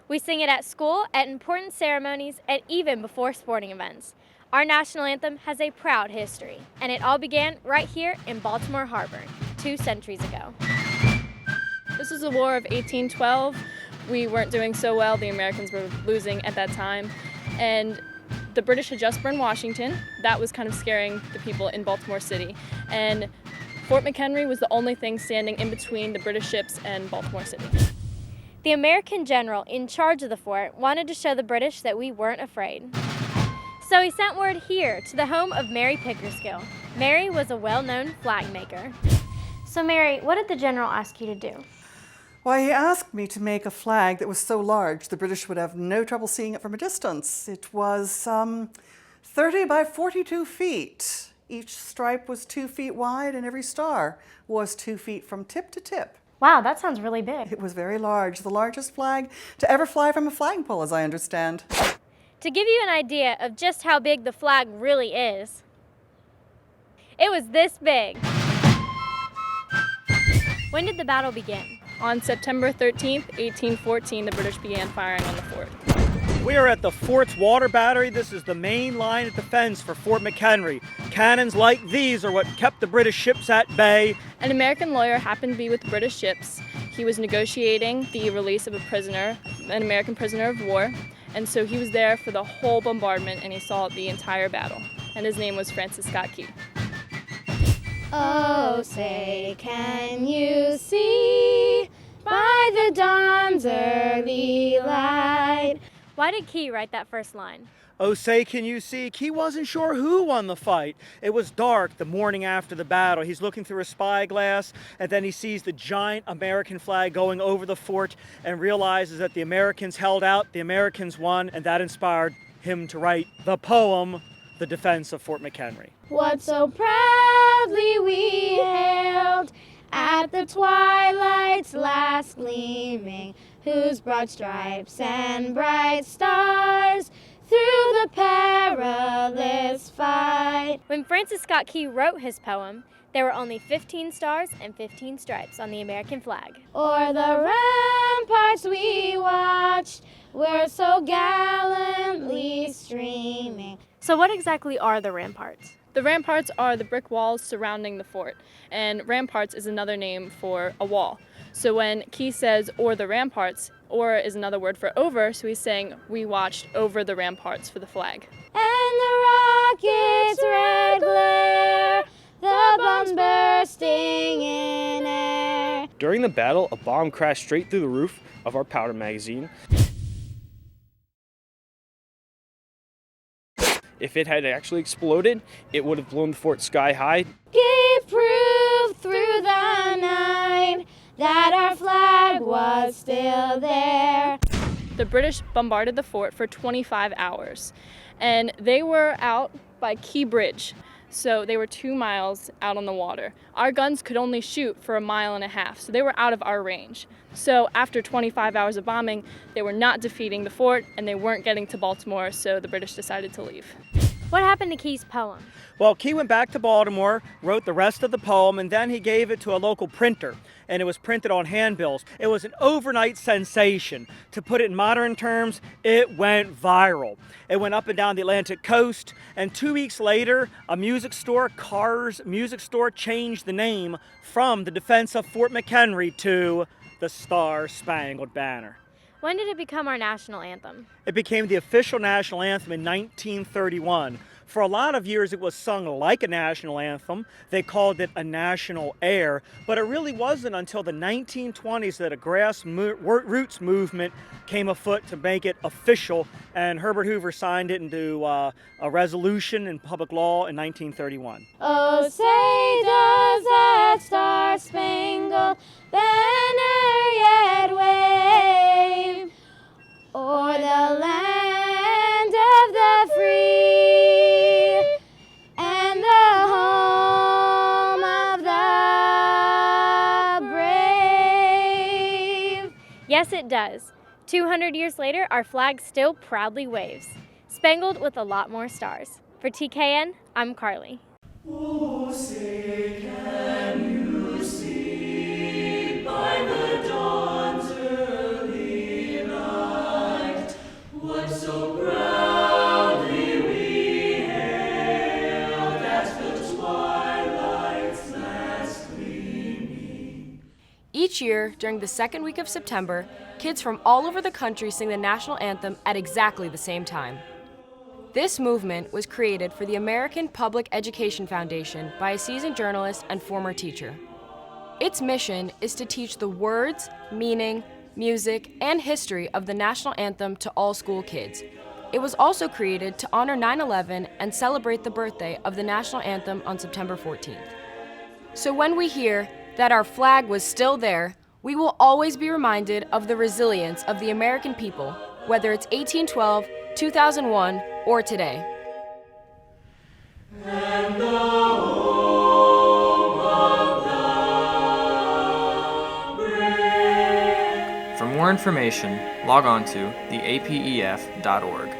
We sing it at school, at important ceremonies, and even before sporting events. Our national anthem has a proud history, and it all began right here in Baltimore Harbor 2 centuries ago. This was the War of 1812. We weren't doing so well. The Americans were losing at that time. And the British had just burned Washington. That was kind of scaring the people in Baltimore City. And Fort McHenry was the only thing standing in between the British ships and Baltimore City. The American general in charge of the fort wanted to show the British that we weren't afraid. So he sent word here to the home of Mary Pickersgill. Mary was a well-known flag maker. So Mary, what did the general ask you to do? Why, he asked me to make a flag that was so large the British would have no trouble seeing it from a distance. It was 30 by 42 feet. Each stripe was 2 feet wide and every star was 2 feet from tip to tip. Wow, that sounds really big. It was very large, the largest flag to ever fly from a flagpole, as I understand. To give you an idea of just how big the flag really is, it was this big. When did the battle begin? On September 13th, 1814, the British began firing on the fort. We are at the fort's water battery. This is the main line of defense for Fort McHenry. Cannons like these are what kept the British ships at bay. An American lawyer happened to be with the British ships. He was negotiating the release of a prisoner, an American prisoner of war, and so he was there for the whole bombardment and he saw the entire battle. And his name was Francis Scott Key. Oh, say, can you see by the dawn's early light? Why did Key write that first line? Oh, say, can you see? Key wasn't sure who won the fight. It was dark the morning after the battle. He's looking through a spyglass, and then he sees the giant American flag going over the fort and realizes that the Americans held out, the Americans won, and that inspired him to write the poem, The Defense of Fort McHenry. What so proudly we hailed at the twilight's last gleaming, whose broad stripes and bright stars through the perilous fight. When Francis Scott Key wrote his poem, there were only 15 stars and 15 stripes on the American flag. O'er the ramparts we watched were so gallantly streaming. So what exactly are the ramparts? The ramparts are the brick walls surrounding the fort, and ramparts is another name for a wall. So when Key says, "or the ramparts," "or" is another word for over, so he's saying, we watched over the ramparts for the flag. And the rocket's red glare, the bombs bursting in air. During the battle, a bomb crashed straight through the roof of our powder magazine. If it had actually exploded, it would have blown the fort sky high. Gave proof through the night that our flag was still there. The British bombarded the fort for 25 hours, and they were out by Key Bridge, so they were 2 miles out on the water. Our guns could only shoot for 1.5 miles, so they were out of our range. So after 25 hours of bombing, they were not defeating the fort, and they weren't getting to Baltimore, so the British decided to leave. What happened to Key's poem? Well, Key went back to Baltimore, wrote the rest of the poem, and then he gave it to a local printer, and it was printed on handbills. It was an overnight sensation. To put it in modern terms, it went viral. It went up and down the Atlantic coast, and 2 weeks later, a music store, Carr's Music Store, changed the name from the Defense of Fort McHenry to the Star-Spangled Banner. When did it become our national anthem? It became the official national anthem in 1931. For a lot of years, it was sung like a national anthem. They called it a national air, but it really wasn't until the 1920s that a grassroots movement came afoot to make it official, and Herbert Hoover signed it into a resolution in public law in 1931. Oh, say does that star-spangled banner yet wave o'er the land of the free and the home of the brave? Yes, it does. 200 years later, our flag still proudly waves, spangled with a lot more stars. For TKN, I'm Carly. Oh, say can you see by the dawn's early light Each year, during the second week of September, kids from all over the country sing the national anthem at exactly the same time. This movement was created for the American Public Education Foundation by a seasoned journalist and former teacher. Its mission is to teach the words, meaning, music, and history of the national anthem to all school kids. It was also created to honor 9/11 and celebrate the birthday of the national anthem on September 14th. So when we hear that our flag was still there, we will always be reminded of the resilience of the American people, whether it's 1812, 2001, or today. And the home of the brave. For more information, log on to theapef.org.